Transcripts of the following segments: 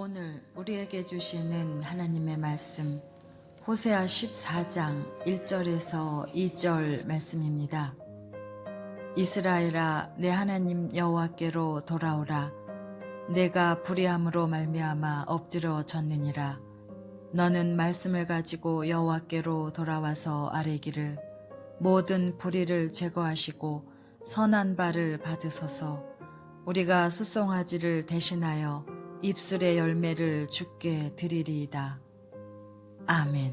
오늘 우리에게 주시는 하나님의 말씀 호세아 14장 1절에서 2절 말씀입니다. 이스라엘아, 내 하나님 여호와께로 돌아오라. 내가 불의함으로 말미암아 엎드려 졌느니라. 너는 말씀을 가지고 여호와께로 돌아와서 아뢰기를 모든 불의를 제거하시고 선한 바를 받으소서. 우리가 수송아지를 대신하여 입술의 열매를 주께 드리리이다. 아멘.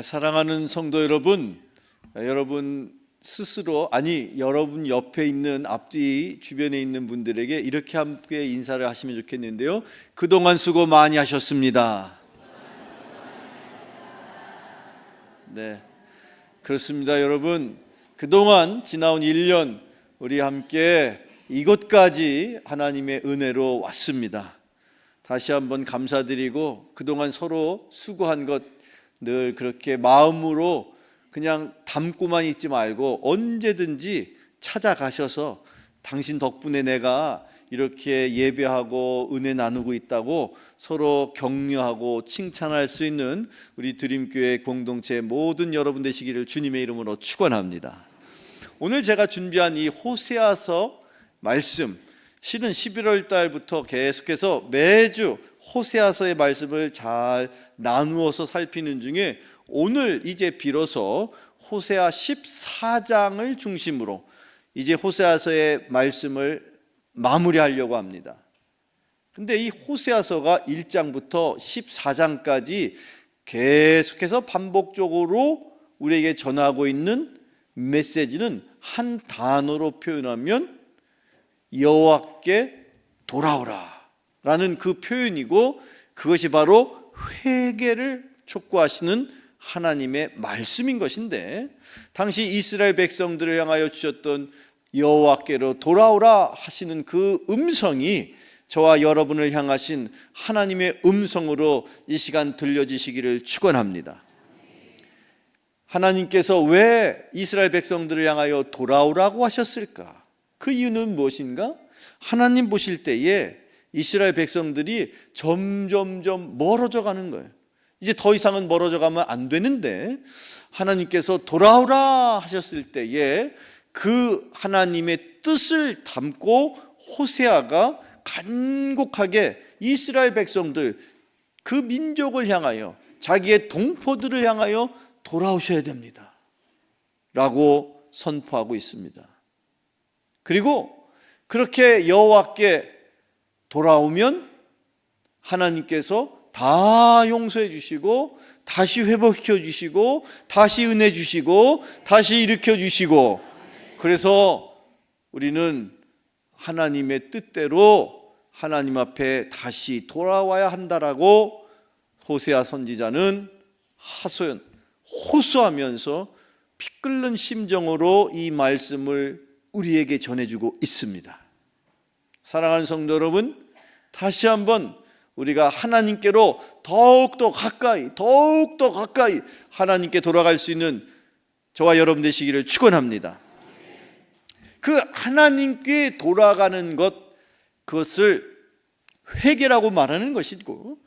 사랑하는 성도 여러분, 여러분 스스로 여러분 옆에 있는 앞뒤 주변에 있는 분들에게 이렇게 함께 인사를 하시면 좋겠는데요. 그동안 수고 많이 하셨습니다. 네, 그렇습니다. 여러분, 그동안 지나온 1년 우리 함께 이곳까지 하나님의 은혜로 왔습니다. 다시 한번 감사드리고 그동안 서로 수고한 것 늘 그렇게 마음으로 그냥 담고만 있지 말고 언제든지 찾아가셔서 당신 덕분에 내가 이렇게 예배하고 은혜 나누고 있다고 서로 격려하고 칭찬할 수 있는 우리 드림교회 공동체 모든 여러분 되시기를 주님의 이름으로 축원합니다. 오늘 제가 준비한 이 호세아서 말씀, 실은 11월 달부터 계속해서 매주 호세아서의 말씀을 잘 나누어서 살피는 중에 오늘 이제 비로소 호세아 14장을 중심으로 이제 호세아서의 말씀을 마무리하려고 합니다. 근데 이 호세아서가 1장부터 14장까지 계속해서 반복적으로 우리에게 전하고 있는 메시지는 한 단어로 표현하면 여호와께 돌아오라 라는 그 표현이고, 그것이 바로 회개를 촉구하시는 하나님의 말씀인 것인데, 당시 이스라엘 백성들을 향하여 주셨던 여호와께로 돌아오라 하시는 그 음성이 저와 여러분을 향하신 하나님의 음성으로 이 시간 들려지시기를 축원합니다. 하나님께서 왜 이스라엘 백성들을 향하여 돌아오라고 하셨을까? 그 이유는 무엇인가? 하나님 보실 때에 이스라엘 백성들이 점점점 멀어져 가는 거예요. 이제 더 이상은 멀어져 가면 안 되는데 하나님께서 돌아오라 하셨을 때에 그 하나님의 뜻을 담고 호세아가 간곡하게 이스라엘 백성들, 그 민족을 향하여, 자기의 동포들을 향하여 돌아오셔야 됩니다 라고 선포하고 있습니다. 그리고 그렇게 여호와께 돌아오면 하나님께서 다 용서해 주시고 다시 회복시켜 주시고 다시 은혜 주시고 다시 일으켜 주시고, 그래서 우리는 하나님의 뜻대로 하나님 앞에 다시 돌아와야 한다라고 호세아 선지자는 호소하면서 피 끓는 심정으로 이 말씀을 우리에게 전해주고 있습니다. 사랑하는 성도 여러분, 다시 한번 우리가 하나님께로 더욱더 가까이 하나님께 돌아갈 수 있는 저와 여러분 되시기를 축원합니다. 그 하나님께 돌아가는 것, 그것을 회개라고 말하는 것이고,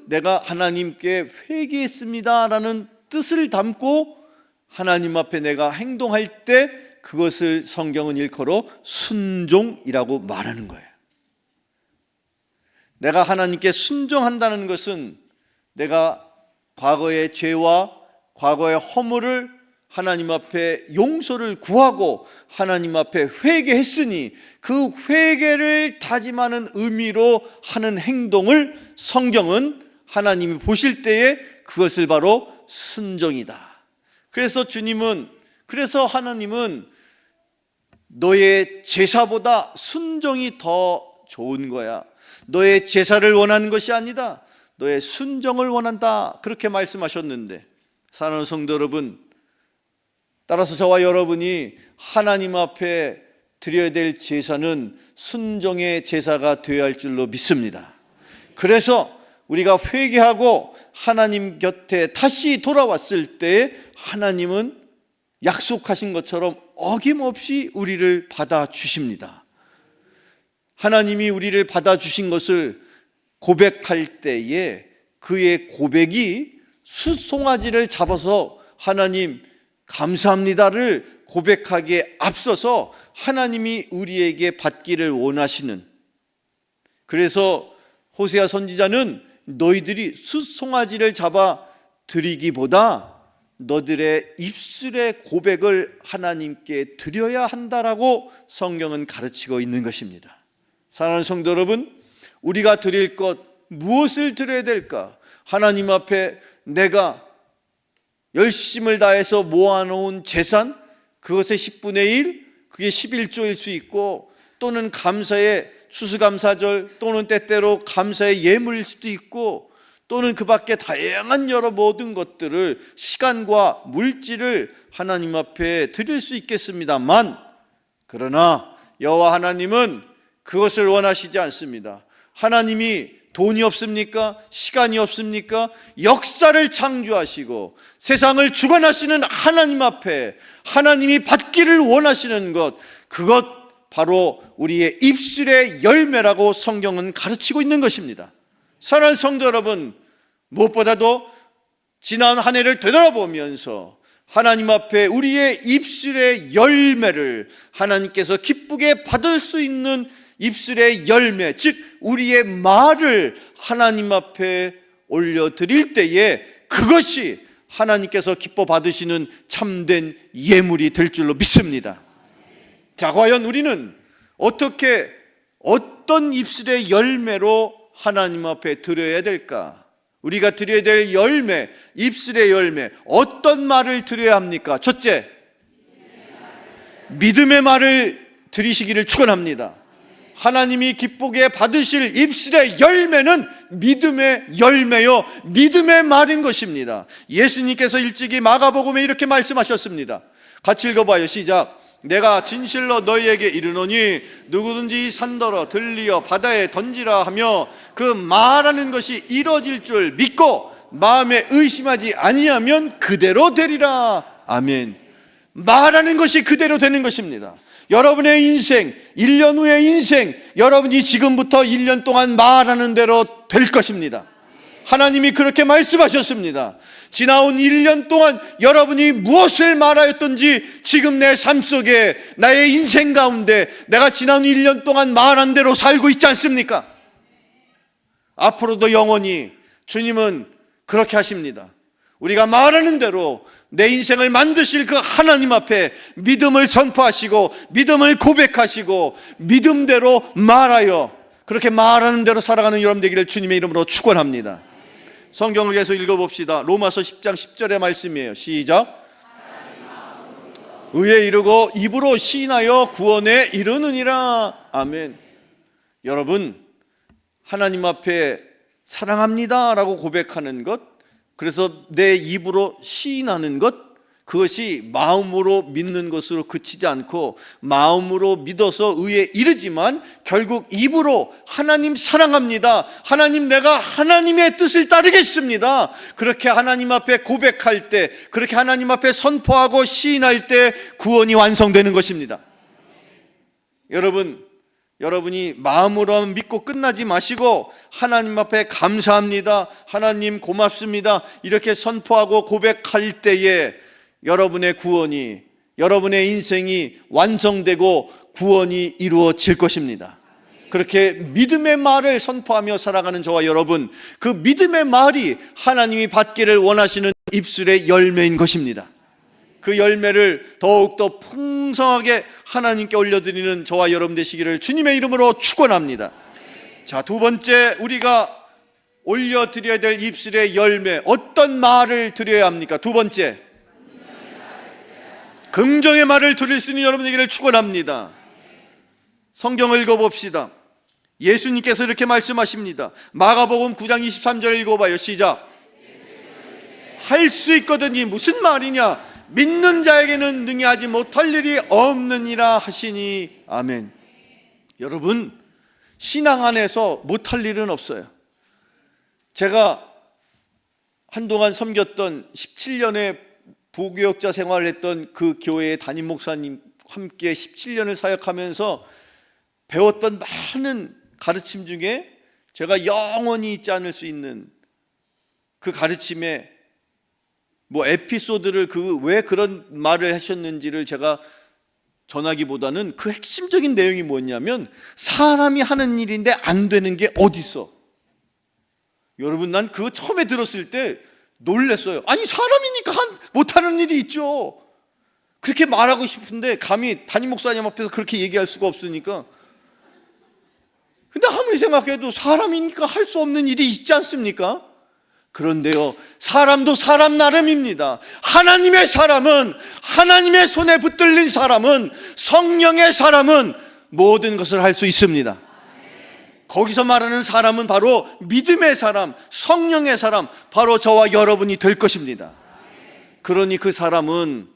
내가 하나님께 회개했습니다라는 뜻을 담고 하나님 앞에 내가 행동할 때 그것을 성경은 일컬어 순종이라고 말하는 거예요. 내가 하나님께 순종한다는 것은 내가 과거의 죄와 과거의 허물을 하나님 앞에 용서를 구하고 하나님 앞에 회개했으니 그 회개를 다짐하는 의미로 하는 행동을 성경은 하나님이 보실 때에 그것을 바로 순종이다. 그래서 하나님은 너의 제사보다 순종이 더 좋은 거야. 너의 제사를 원하는 것이 아니다. 너의 순종을 원한다. 그렇게 말씀하셨는데, 사랑하는 성도 여러분, 따라서 저와 여러분이 하나님 앞에 드려야 될 제사는 순종의 제사가 되어야 할 줄로 믿습니다. 그래서 우리가 회개하고 하나님 곁에 다시 돌아왔을 때 하나님은 약속하신 것처럼 어김없이 우리를 받아주십니다. 하나님이 우리를 받아주신 것을 고백할 때에 그의 고백이 숫송아지를 잡아서 하나님 감사합니다를 고백하기에 앞서서 하나님이 우리에게 받기를 원하시는, 그래서 호세아 선지자는 너희들이 숫송아지를 잡아 드리기보다 너들의 입술의 고백을 하나님께 드려야 한다라고 성경은 가르치고 있는 것입니다. 사랑하는 성도 여러분, 우리가 드릴 것 무엇을 드려야 될까? 하나님 앞에 내가 열심을 다해서 모아놓은 재산, 그것의 10분의 1, 그게 11조일 수 있고, 또는 감사의 추수감사절, 또는 때때로 감사의 예물일 수도 있고, 또는 그 밖에 다양한 여러 모든 것들을, 시간과 물질을 하나님 앞에 드릴 수 있겠습니다만, 그러나 여호와 하나님은 그것을 원하시지 않습니다. 하나님이 돈이 없습니까? 시간이 없습니까? 역사를 창조하시고 세상을 주관하시는 하나님 앞에 하나님이 받기를 원하시는 것, 그것 바로 우리의 입술의 열매라고 성경은 가르치고 있는 것입니다. 사랑하는 성도 여러분, 무엇보다도 지난 한 해를 되돌아보면서 하나님 앞에 우리의 입술의 열매를 하나님께서 기쁘게 받을 수 있는 입술의 열매, 즉 우리의 말을 하나님 앞에 올려드릴 때에 그것이 하나님께서 기뻐 받으시는 참된 예물이 될 줄로 믿습니다. 자, 과연 우리는 어떤 입술의 열매로 하나님 앞에 드려야 될까? 우리가 드려야 될 열매, 입술의 열매, 어떤 말을 드려야 합니까? 첫째, 믿음의 말을 드리시기를 축원합니다. 하나님이 기쁘게 받으실 입술의 열매는 믿음의 열매요, 믿음의 말인 것입니다. 예수님께서 일찍이 마가복음에 이렇게 말씀하셨습니다. 같이 읽어봐요. 시작. 내가 진실로 너희에게 이르노니 누구든지 산더러 들리어 바다에 던지라 하며 그 말하는 것이 이루어질 줄 믿고 마음에 의심하지 아니하면 그대로 되리라. 아멘. 말하는 것이 그대로 되는 것입니다. 여러분의 인생, 1년 후의 인생, 여러분이 지금부터 1년 동안 말하는 대로 될 것입니다. 하나님이 그렇게 말씀하셨습니다. 지나온 1년 동안 여러분이 무엇을 말하였던지 지금 내 삶 속에, 나의 인생 가운데 내가 지난 1년 동안 말한 대로 살고 있지 않습니까? 앞으로도 영원히 주님은 그렇게 하십니다. 우리가 말하는 대로 내 인생을 만드실 그 하나님 앞에 믿음을 선포하시고 믿음을 고백하시고 믿음대로 말하여 그렇게 말하는 대로 살아가는 여러분 되기를 주님의 이름으로 축원합니다. 성경을 계속 읽어봅시다. 로마서 10장 10절의 말씀이에요. 시작. 의에 이르고 입으로 시인하여 구원에 이르느니라. 아멘. 여러분, 하나님 앞에 사랑합니다 라고 고백하는 것, 그래서 내 입으로 시인하는 것, 그것이 마음으로 믿는 것으로 그치지 않고 마음으로 믿어서 의에 이르지만 결국 입으로 하나님 사랑합니다, 하나님 내가 하나님의 뜻을 따르겠습니다, 그렇게 하나님 앞에 고백할 때, 그렇게 하나님 앞에 선포하고 시인할 때 구원이 완성되는 것입니다. 여러분이 마음으로 믿고 끝나지 마시고 하나님 앞에 감사합니다, 하나님 고맙습니다 이렇게 선포하고 고백할 때에 여러분의 구원이, 여러분의 인생이 완성되고 구원이 이루어질 것입니다. 그렇게 믿음의 말을 선포하며 살아가는 저와 여러분, 그 믿음의 말이 하나님이 받기를 원하시는 입술의 열매인 것입니다. 그 열매를 더욱더 풍성하게 하나님께 올려드리는 저와 여러분 되시기를 주님의 이름으로 축원합니다. 자, 두 번째, 우리가 올려드려야 될 입술의 열매, 어떤 말을 드려야 합니까? 두 번째, 긍정의 말을 드릴 수 있는 여러분 되기를 축원합니다. 성경을 읽어봅시다. 예수님께서 이렇게 말씀하십니다. 마가복음 9장 23절 읽어봐요. 시작. 할 수 있거든이 무슨 말이냐? 믿는 자에게는 능히 하지 못할 일이 없느니라 하시니. 아멘. 여러분, 신앙 안에서 못할 일은 없어요. 제가 한동안 섬겼던 17년의 부교역자 생활을 했던 그 교회의 담임 목사님 함께 17년을 사역하면서 배웠던 많은 가르침 중에 제가 영원히 잊지 않을 수 있는 그 가르침의 에피소드를 왜 그런 말을 하셨는지를 제가 전하기보다는 그 핵심적인 내용이 뭐냐면, 사람이 하는 일인데 안 되는 게 어디 있어? 여러분, 난 그거 처음에 들었을 때 놀랐어요. 아니, 사람이니까 못하는 일이 있죠. 그렇게 말하고 싶은데 감히 담임 목사님 앞에서 그렇게 얘기할 수가 없으니까. 근데 아무리 생각해도 사람이니까 할 수 없는 일이 있지 않습니까? 그런데요, 사람도 사람 나름입니다. 하나님의 사람은, 하나님의 손에 붙들린 사람은, 성령의 사람은 모든 것을 할 수 있습니다. 거기서 말하는 사람은 바로 믿음의 사람, 성령의 사람, 바로 저와 여러분이 될 것입니다. 그러니 그 사람은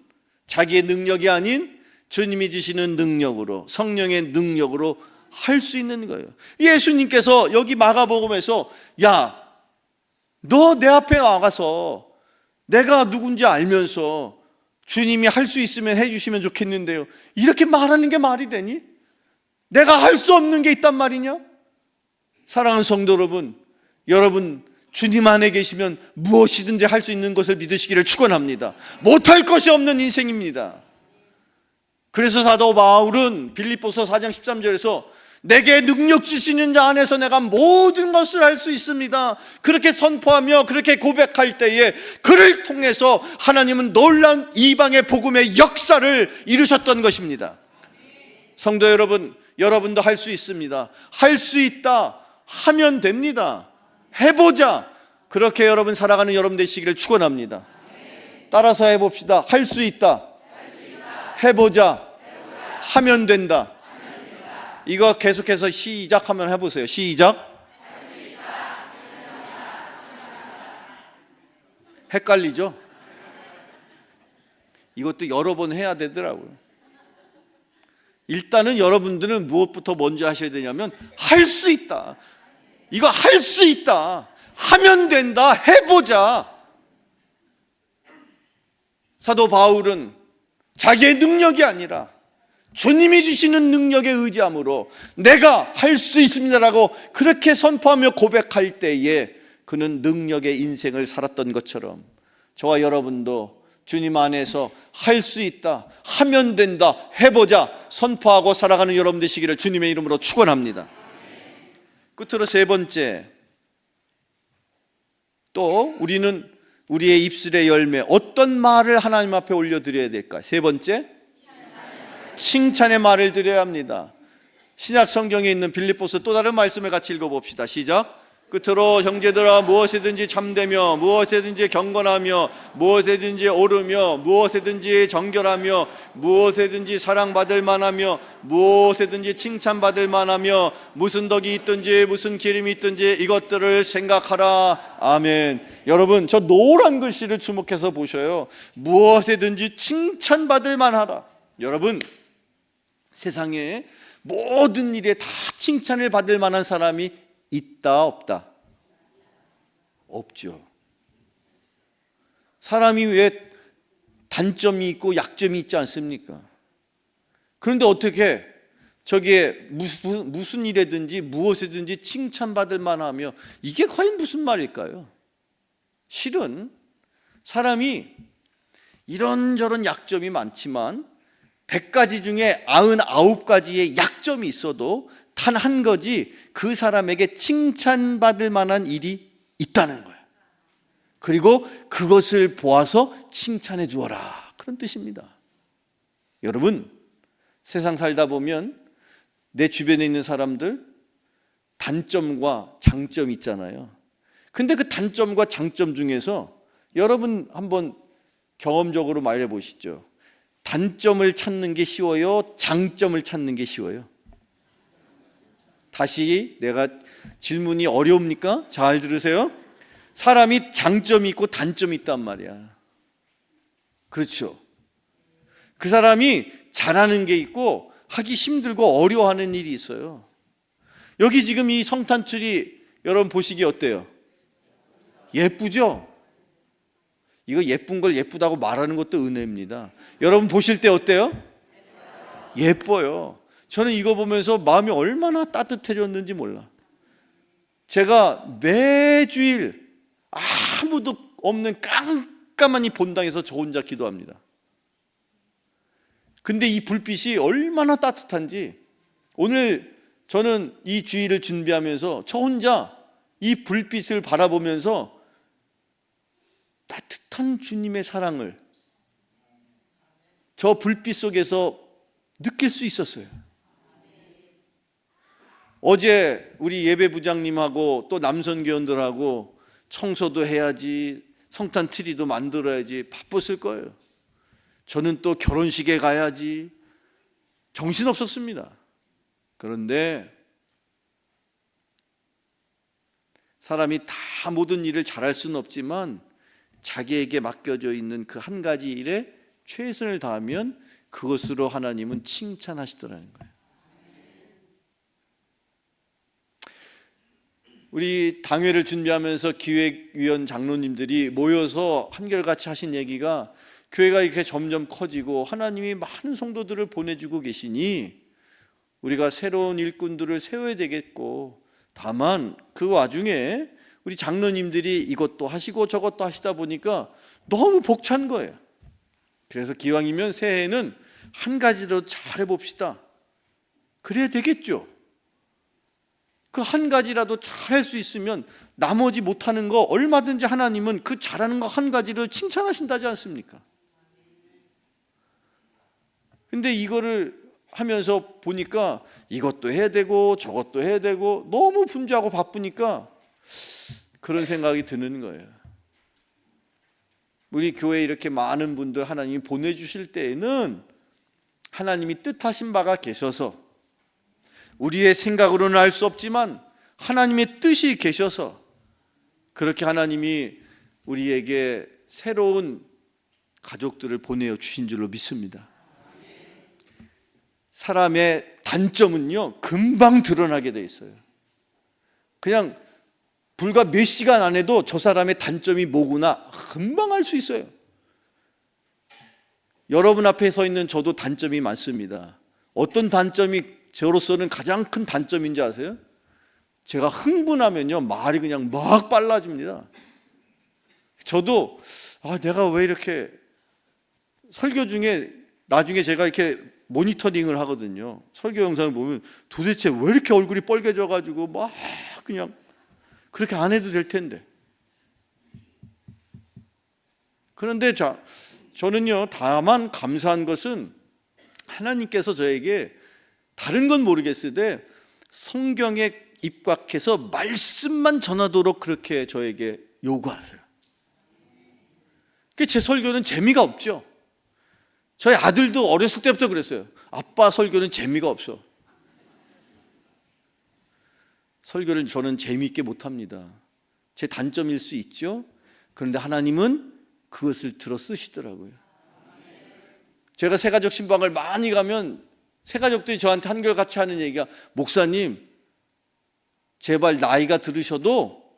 자기의 능력이 아닌 주님이 주시는 능력으로, 성령의 능력으로 할 수 있는 거예요. 예수님께서 여기 마가복음에서, 야, 너 내 앞에 나가서 내가 누군지 알면서 주님이 할 수 있으면 해주시면 좋겠는데요, 이렇게 말하는 게 말이 되니? 내가 할 수 없는 게 있단 말이냐? 사랑하는 성도 여러분 주님 안에 계시면 무엇이든지 할 수 있는 것을 믿으시기를 축원합니다. 못할 것이 없는 인생입니다. 그래서 사도 바울은 빌립보서 4장 13절에서 내게 능력 주시는 자 안에서 내가 모든 것을 할 수 있습니다, 그렇게 선포하며 그렇게 고백할 때에 그를 통해서 하나님은 놀라운 이방의 복음의 역사를 이루셨던 것입니다. 성도 여러분, 여러분도 할 수 있습니다. 할 수 있다 하면 됩니다. 해보자, 그렇게 여러분 살아가는 여러분 되시기를 축원합니다. 따라서 해봅시다. 할 수 있다, 해보자, 하면 된다. 이거 계속해서 시작 한번 해보세요. 시작. 헷갈리죠? 이것도 여러 번 해야 되더라고요. 일단은 여러분들은 무엇부터 먼저 하셔야 되냐면, 할 수 있다, 이거 할 수 있다, 하면 된다, 해보자. 사도 바울은 자기의 능력이 아니라 주님이 주시는 능력에 의지함으로 내가 할 수 있습니다라고 그렇게 선포하며 고백할 때에 그는 능력의 인생을 살았던 것처럼 저와 여러분도 주님 안에서 할 수 있다, 하면 된다, 해보자 선포하고 살아가는 여러분 되시기를 주님의 이름으로 축원합니다. 끝으로 세 번째, 또 우리는 우리의 입술의 열매, 어떤 말을 하나님 앞에 올려드려야 될까? 세 번째, 칭찬의 말을 드려야 합니다. 신약 성경에 있는 빌립보서 또 다른 말씀을 같이 읽어봅시다. 시작. 끝으로 형제들아, 무엇이든지 참되며 무엇이든지 경건하며 무엇이든지 옳으며 무엇이든지 정결하며 무엇이든지 사랑받을 만하며 무엇이든지 칭찬받을 만하며 무슨 덕이 있든지 무슨 기름이 있든지 이것들을 생각하라. 아멘. 여러분, 저 노란 글씨를 주목해서 보셔요. 무엇이든지 칭찬받을 만하라. 여러분, 세상에 모든 일에 다 칭찬을 받을 만한 사람이 있다 없다? 없죠. 사람이 왜 단점이 있고 약점이 있지 않습니까? 그런데 어떻게 저기에 무슨 일이든지 무엇이든지 칭찬받을 만하며, 이게 과연 무슨 말일까요? 실은 사람이 이런저런 약점이 많지만 100가지 중에 99가지의 약점이 있어도 단 한 가지, 그 사람에게 칭찬받을 만한 일이 있다는 거예요. 그리고 그것을 보아서 칭찬해 주어라, 그런 뜻입니다. 여러분, 세상 살다 보면 내 주변에 있는 사람들 단점과 장점이 있잖아요. 근데 그 단점과 장점 중에서 여러분 한번 경험적으로 말해 보시죠. 단점을 찾는 게 쉬워요, 장점을 찾는 게 쉬워요? 다시 내가 질문이 어려웁니까? 잘 들으세요. 사람이 장점이 있고 단점이 있단 말이야. 그렇죠. 그 사람이 잘하는 게 있고 하기 힘들고 어려워하는 일이 있어요. 여기 지금 이 성탄줄이 여러분 보시기 어때요? 예쁘죠? 이거 예쁜 걸 예쁘다고 말하는 것도 은혜입니다. 여러분 보실 때 어때요? 예뻐요. 저는 이거 보면서 마음이 얼마나 따뜻해졌는지 몰라. 제가 매주일 아무도 없는 깜깜한 이 본당에서 저 혼자 기도합니다. 근데 이 불빛이 얼마나 따뜻한지, 오늘 저는 이 주일을 준비하면서 저 혼자 이 불빛을 바라보면서 따뜻한 주님의 사랑을 저 불빛 속에서 느낄 수 있었어요. 어제 우리 예배부장님하고 또 남선교원들하고 청소도 해야지, 성탄 트리도 만들어야지 바빴을 거예요. 저는 또 결혼식에 가야지 정신없었습니다. 그런데 사람이 다 모든 일을 잘할 수는 없지만 자기에게 맡겨져 있는 그 한 가지 일에 최선을 다하면 그것으로 하나님은 칭찬하시더라는 거예요. 우리 당회를 준비하면서 기획위원 장로님들이 모여서 한결같이 하신 얘기가, 교회가 이렇게 점점 커지고 하나님이 많은 성도들을 보내주고 계시니 우리가 새로운 일꾼들을 세워야 되겠고, 다만 그 와중에 우리 장로님들이 이것도 하시고 저것도 하시다 보니까 너무 벅찬 거예요. 그래서 기왕이면 새해에는 한 가지로 잘 해봅시다. 그래야 되겠죠. 그 한 가지라도 잘 할 수 있으면 나머지 못하는 거 얼마든지 하나님은 그 잘하는 거 한 가지를 칭찬하신다지 않습니까? 근데 이거를 하면서 보니까 이것도 해야 되고 저것도 해야 되고 너무 분주하고 바쁘니까 그런 생각이 드는 거예요. 우리 교회에 이렇게 많은 분들 하나님이 보내주실 때에는 하나님이 뜻하신 바가 계셔서, 우리의 생각으로는 알 수 없지만 하나님의 뜻이 계셔서 그렇게 하나님이 우리에게 새로운 가족들을 보내어 주신 줄로 믿습니다. 사람의 단점은요, 금방 드러나게 돼 있어요. 그냥 불과 몇 시간 안에도 저 사람의 단점이 뭐구나 금방 알 수 있어요. 여러분 앞에 서 있는 저도 단점이 많습니다. 어떤 단점이 저로서는 가장 큰 단점인지 아세요? 제가 흥분하면요 말이 그냥 막 빨라집니다. 저도 내가 왜 이렇게, 설교 중에 나중에 제가 이렇게 모니터링을 하거든요. 설교 영상을 보면 도대체 왜 이렇게 얼굴이 빨개져 가지고 막 그냥 그렇게 안 해도 될 텐데. 그런데 저는요 다만 감사한 것은 하나님께서 저에게 다른 건 모르겠으되 성경에 입각해서 말씀만 전하도록 그렇게 저에게 요구하세요. 제 설교는 재미가 없죠. 저희 아들도 어렸을 때부터 그랬어요. 아빠 설교는 재미가 없어. 설교를 저는 재미있게 못합니다. 제 단점일 수 있죠. 그런데 하나님은 그것을 들어 쓰시더라고요. 제가 새가족 신방을 많이 가면 새가족들이 저한테 한결같이 하는 얘기가, 목사님 제발 나이가 들으셔도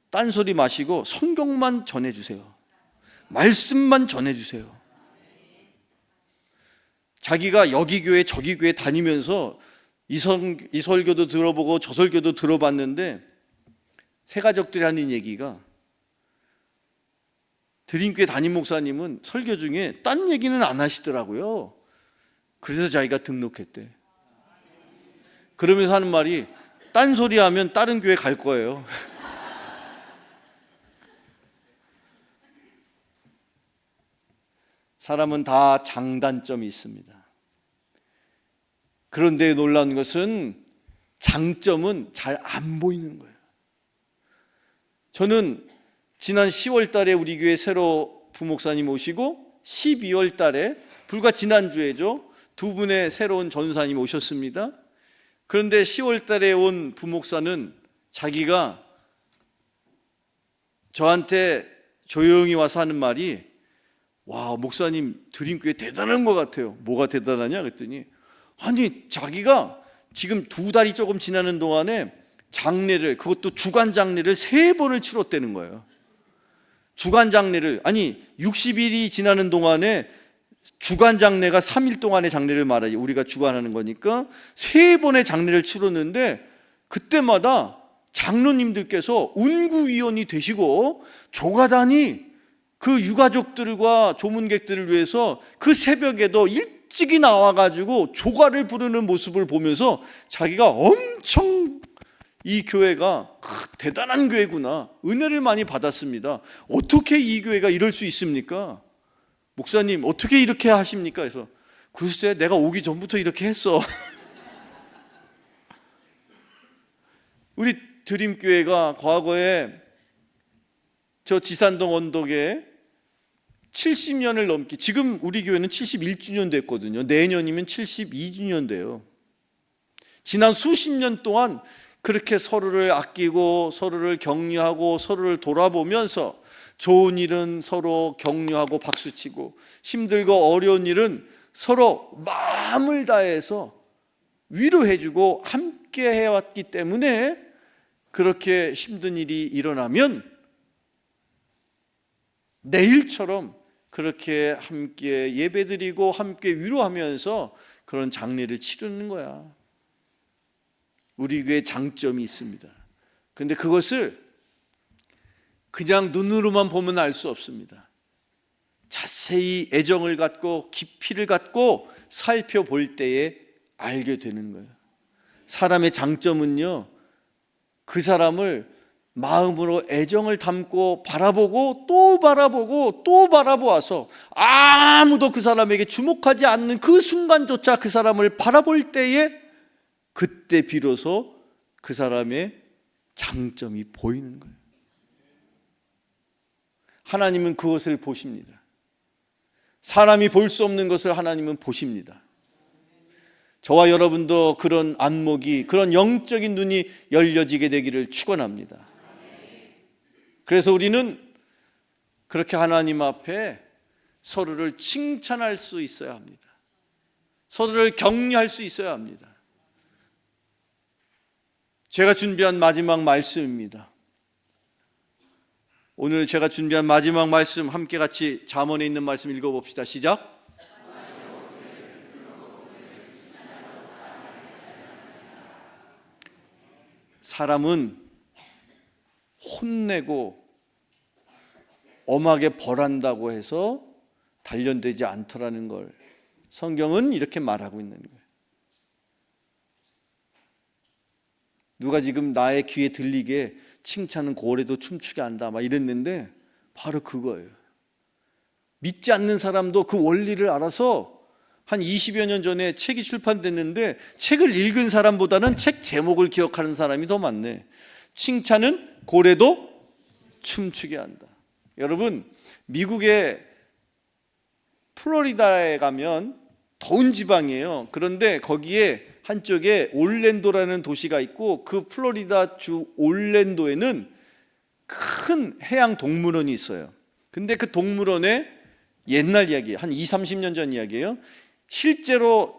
딴소리 마시고 성경만 전해주세요. 말씀만 전해주세요. 자기가 여기 교회 저기 교회 다니면서 이 설교도 들어보고 저 설교도 들어봤는데 새가족들이 하는 얘기가, 드림교회 담임 목사님은 설교 중에 딴 얘기는 안 하시더라고요. 그래서 자기가 등록했대. 그러면서 하는 말이, 딴 소리 하면 다른 교회 갈 거예요. 사람은 다 장단점이 있습니다. 그런데 놀라운 것은 장점은 잘 안 보이는 거예요. 저는 지난 10월 달에 우리 교회 새로 부목사님 오시고 12월 달에, 불과 지난주에죠, 두 분의 새로운 전사님 오셨습니다. 그런데 10월 달에 온 부목사는 자기가 저한테 조용히 와서 하는 말이, 와, 목사님 드림교회 대단한 것 같아요. 뭐가 대단하냐 그랬더니, 아니 자기가 지금 2달이 조금 지나는 동안에 장례를, 그것도 주간 장례를 3번을 치렀다는 거예요. 주간 장례를, 아니 60일이 지나는 동안에 주간 장례가 3일 동안의 장례를 말하지, 우리가 주관하는 거니까 3번의 장례를 치렀는데 그때마다 장로님들께서 운구위원이 되시고 조가단이 그 유가족들과 조문객들을 위해서 그 새벽에도 일찍이 나와가지고 조가를 부르는 모습을 보면서 자기가 엄청 이 교회가 대단한 교회구나, 은혜를 많이 받았습니다. 어떻게 이 교회가 이럴 수 있습니까? 목사님 어떻게 이렇게 하십니까? 그래서 글쎄 내가 오기 전부터 이렇게 했어. 우리 드림교회가 과거에 저 지산동 언덕에 70년을 넘게, 지금 우리 교회는 71주년 됐거든요. 내년이면 72주년 돼요. 지난 수십 년 동안 그렇게 서로를 아끼고 서로를 격려하고 서로를 돌아보면서 좋은 일은 서로 격려하고 박수치고 힘들고 어려운 일은 서로 마음을 다해서 위로해주고 함께 해왔기 때문에 그렇게 힘든 일이 일어나면 내일처럼 그렇게 함께 예배드리고 함께 위로하면서 그런 장례를 치르는 거야. 우리 교회에 장점이 있습니다. 그런데 그것을 그냥 눈으로만 보면 알 수 없습니다. 자세히 애정을 갖고 깊이를 갖고 살펴볼 때에 알게 되는 거예요. 사람의 장점은요, 그 사람을 마음으로 애정을 담고 바라보고 또 바라보고 또 바라보아서 아무도 그 사람에게 주목하지 않는 그 순간조차 그 사람을 바라볼 때에 그때 비로소 그 사람의 장점이 보이는 거예요. 하나님은 그것을 보십니다. 사람이 볼 수 없는 것을 하나님은 보십니다. 저와 여러분도 그런 안목이, 그런 영적인 눈이 열려지게 되기를 축원합니다. 그래서 우리는 그렇게 하나님 앞에 서로를 칭찬할 수 있어야 합니다. 서로를 격려할 수 있어야 합니다. 제가 준비한 마지막 말씀입니다. 오늘 제가 준비한 마지막 말씀, 함께 같이 잠언에 있는 말씀 읽어봅시다. 시작. 사람은 혼내고 엄하게 벌한다고 해서 단련되지 않더라는 걸 성경은 이렇게 말하고 있는 거예요. 누가 지금 나의 귀에 들리게 칭찬은 고래도 춤추게 한다 막 이랬는데 바로 그거예요. 믿지 않는 사람도 그 원리를 알아서 한 20여 년 전에 책이 출판됐는데 책을 읽은 사람보다는 책 제목을 기억하는 사람이 더 많네. 칭찬은 고래도 춤추게 한다. 여러분, 미국의 플로리다에 가면 더운 지방이에요. 그런데 거기에 한쪽에 올랜도라는 도시가 있고 그 플로리다 주 올랜도에는 큰 해양 동물원이 있어요. 근데 그 동물원에 옛날 이야기, 한 20-30년 전 이야기예요. 실제로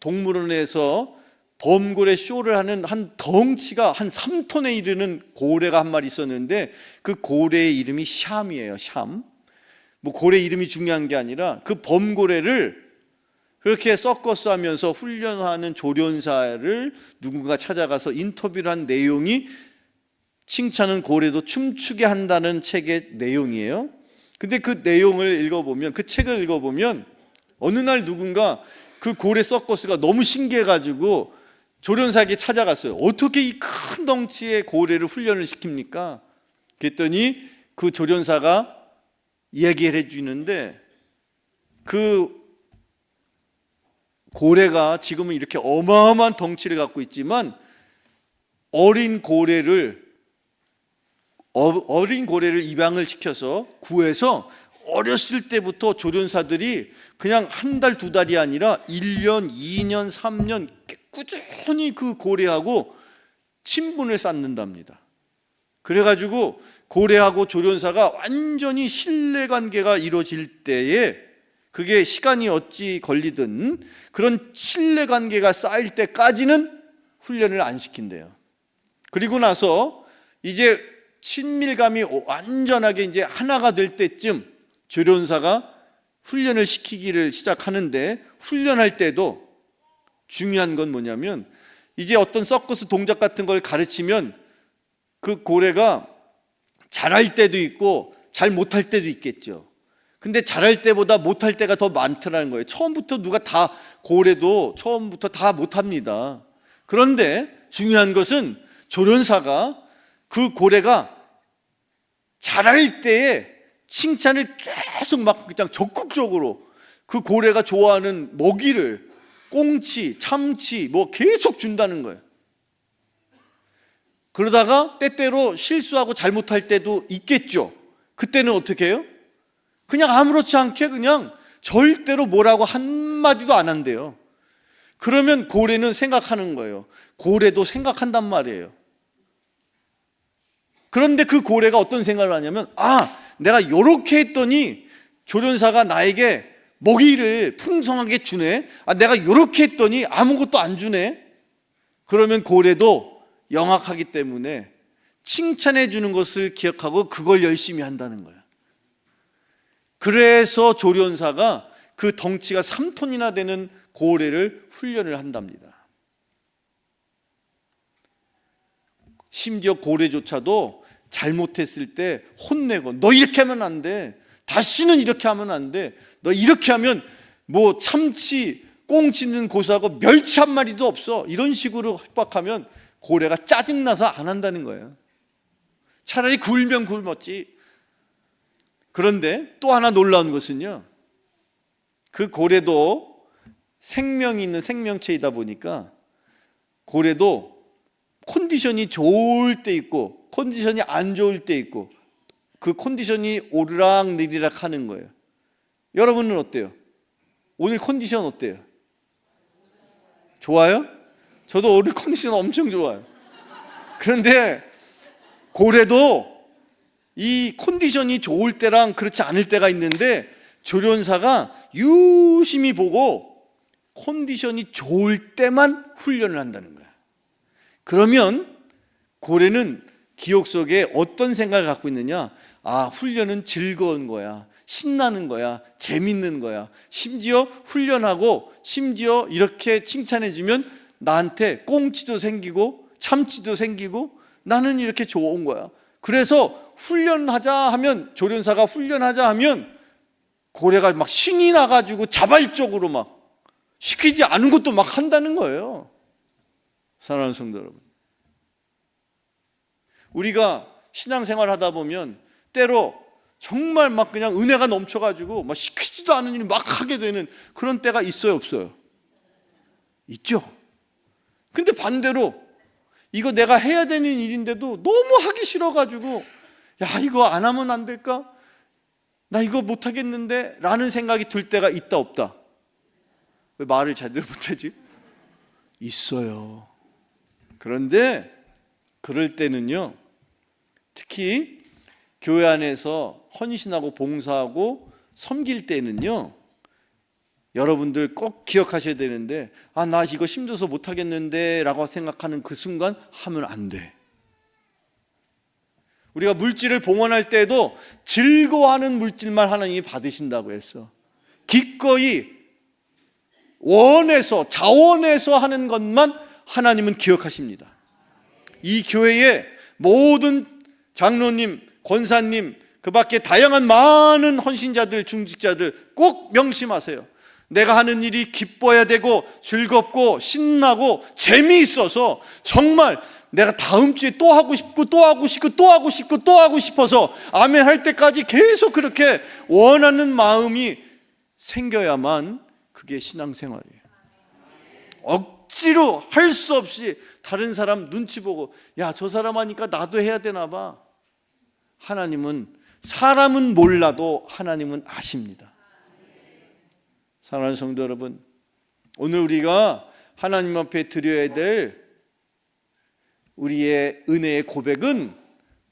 동물원에서 범고래 쇼를 하는 한 덩치가 한 3톤에 이르는 고래가 한 마리 있었는데 그 고래의 이름이 샴이에요. 샴. 뭐 고래 이름이 중요한 게 아니라 그 범고래를 그렇게 서커스 하면서 훈련하는 조련사를 누군가 찾아가서 인터뷰를 한 내용이 칭찬은 고래도 춤추게 한다는 책의 내용이에요. 근데 그 내용을 읽어보면, 그 책을 읽어보면 어느 날 누군가 그 고래 서커스가 너무 신기해가지고 조련사에게 찾아갔어요. 어떻게 이 큰 덩치의 고래를 훈련을 시킵니까? 그랬더니 그 조련사가 이야기를 해주는데 그 고래가 지금은 이렇게 어마어마한 덩치를 갖고 있지만 어린 고래를 입양을 시켜서 구해서 어렸을 때부터 조련사들이 그냥 한 달, 두 달이 아니라 1년, 2년, 3년 꾸준히 그 고래하고 친분을 쌓는답니다. 그래가지고 고래하고 조련사가 완전히 신뢰관계가 이루어질 때에, 그게 시간이 어찌 걸리든 그런 신뢰관계가 쌓일 때까지는 훈련을 안 시킨대요. 그리고 나서 이제 친밀감이 완전하게 이제 하나가 될 때쯤 조련사가 훈련을 시키기를 시작하는데, 훈련할 때도 중요한 건 뭐냐면, 이제 어떤 서커스 동작 같은 걸 가르치면 그 고래가 잘할 때도 있고 잘 못할 때도 있겠죠. 근데 잘할 때보다 못할 때가 더 많더라는 거예요. 처음부터 누가 다, 고래도 처음부터 다 못합니다. 그런데 중요한 것은 조련사가 그 고래가 잘할 때에 칭찬을 계속 막 그냥 적극적으로, 그 고래가 좋아하는 먹이를, 꽁치, 참치 뭐 계속 준다는 거예요. 그러다가 때때로 실수하고 잘못할 때도 있겠죠. 그때는 어떻게 해요? 그냥 아무렇지 않게 그냥 절대로 뭐라고 한마디도 안 한대요. 그러면 고래는 생각하는 거예요. 고래도 생각한단 말이에요. 그런데 그 고래가 어떤 생각을 하냐면, 내가 요렇게 했더니 조련사가 나에게 먹이를 풍성하게 주네. 내가 요렇게 했더니 아무것도 안 주네. 그러면 고래도 영악하기 때문에 칭찬해 주는 것을 기억하고 그걸 열심히 한다는 거예요. 그래서 조련사가 그 덩치가 3톤이나 되는 고래를 훈련을 한답니다. 심지어 고래조차도 잘못했을 때 혼내고, 너 이렇게 하면 안 돼, 다시는 이렇게 하면 안 돼, 너 이렇게 하면 뭐 참치, 꽁치는 고소하고 멸치 한 마리도 없어, 이런 식으로 협박하면 고래가 짜증나서 안 한다는 거예요. 차라리 굴면 굶었지. 그런데 또 하나 놀라운 것은요, 그 고래도 생명이 있는 생명체이다 보니까 고래도 컨디션이 좋을 때 있고 컨디션이 안 좋을 때 있고, 그 컨디션이 오르락내리락 하는 거예요. 여러분은 어때요? 오늘 컨디션 어때요? 좋아요? 저도 오늘 컨디션 엄청 좋아요. 그런데 고래도 이 컨디션이 좋을 때랑 그렇지 않을 때가 있는데, 조련사가 유심히 보고 컨디션이 좋을 때만 훈련을 한다는 거야. 그러면 고래는 기억 속에 어떤 생각을 갖고 있느냐? 훈련은 즐거운 거야, 신나는 거야, 재밌는 거야. 심지어 훈련하고 심지어 이렇게 칭찬해주면 나한테 꽁치도 생기고 참치도 생기고 나는 이렇게 좋은 거야. 그래서 훈련하자 하면, 조련사가 훈련하자 하면 고래가 막 신이 나가지고 자발적으로 막 시키지 않은 것도 막 한다는 거예요. 사랑하는 성도 여러분, 우리가 신앙생활 하다 보면 때로 정말 막 그냥 은혜가 넘쳐가지고 막 시키지도 않은 일 막 하게 되는 그런 때가 있어요, 없어요? 있죠. 근데 반대로 이거 내가 해야 되는 일인데도 너무 하기 싫어가지고, 이거 안 하면 안 될까? 나 이거 못하겠는데? 라는 생각이 들 때가 있다, 없다? 왜 말을 제대로 못하지? 있어요. 그런데 그럴 때는요, 특히 교회 안에서 헌신하고 봉사하고 섬길 때는요, 여러분들 꼭 기억하셔야 되는데, 나 이거 힘들어서 못하겠는데 라고 생각하는 그 순간 하면 안 돼. 우리가 물질을 봉헌할 때도 즐거워하는 물질만 하나님이 받으신다고 했어. 기꺼이 원해서, 자원해서 하는 것만 하나님은 기억하십니다. 이 교회의 모든 장로님, 권사님, 그 밖에 다양한 많은 헌신자들, 중직자들 꼭 명심하세요. 내가 하는 일이 기뻐야 되고 즐겁고 신나고 재미있어서 정말 내가 다음 주에 또 하고 싶고 또 하고 싶고 또 하고 싶고 또 하고 싶어서 아멘 할 때까지 계속 그렇게 원하는 마음이 생겨야만 그게 신앙생활이에요. 억지로 할 수 없이 다른 사람 눈치 보고, 저 사람 하니까 나도 해야 되나 봐. 하나님은, 사람은 몰라도 하나님은 아십니다. 사랑하는 성도 여러분, 오늘 우리가 하나님 앞에 드려야 될 우리의 은혜의 고백은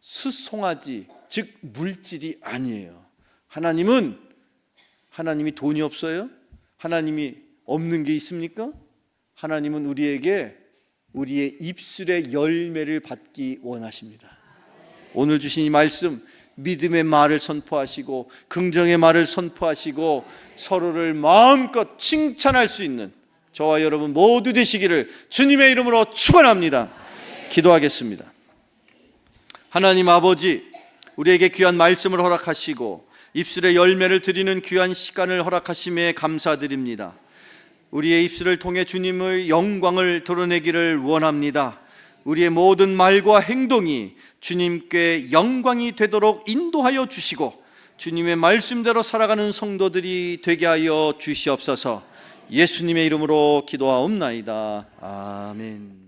수송아지, 즉 물질이 아니에요. 하나님이 돈이 없어요? 하나님이 없는 게 있습니까? 하나님은 우리에게 우리의 입술의 열매를 받기 원하십니다. 오늘 주신 이 말씀, 믿음의 말을 선포하시고 긍정의 말을 선포하시고 서로를 마음껏 칭찬할 수 있는 저와 여러분 모두 되시기를 주님의 이름으로 축원합니다. 기도하겠습니다. 하나님 아버지, 우리에게 귀한 말씀을 허락하시고 입술의 열매를 드리는 귀한 시간을 허락하심에 감사드립니다. 우리의 입술을 통해 주님의 영광을 드러내기를 원합니다. 우리의 모든 말과 행동이 주님께 영광이 되도록 인도하여 주시고 주님의 말씀대로 살아가는 성도들이 되게 하여 주시옵소서. 예수님의 이름으로 기도하옵나이다. 아멘.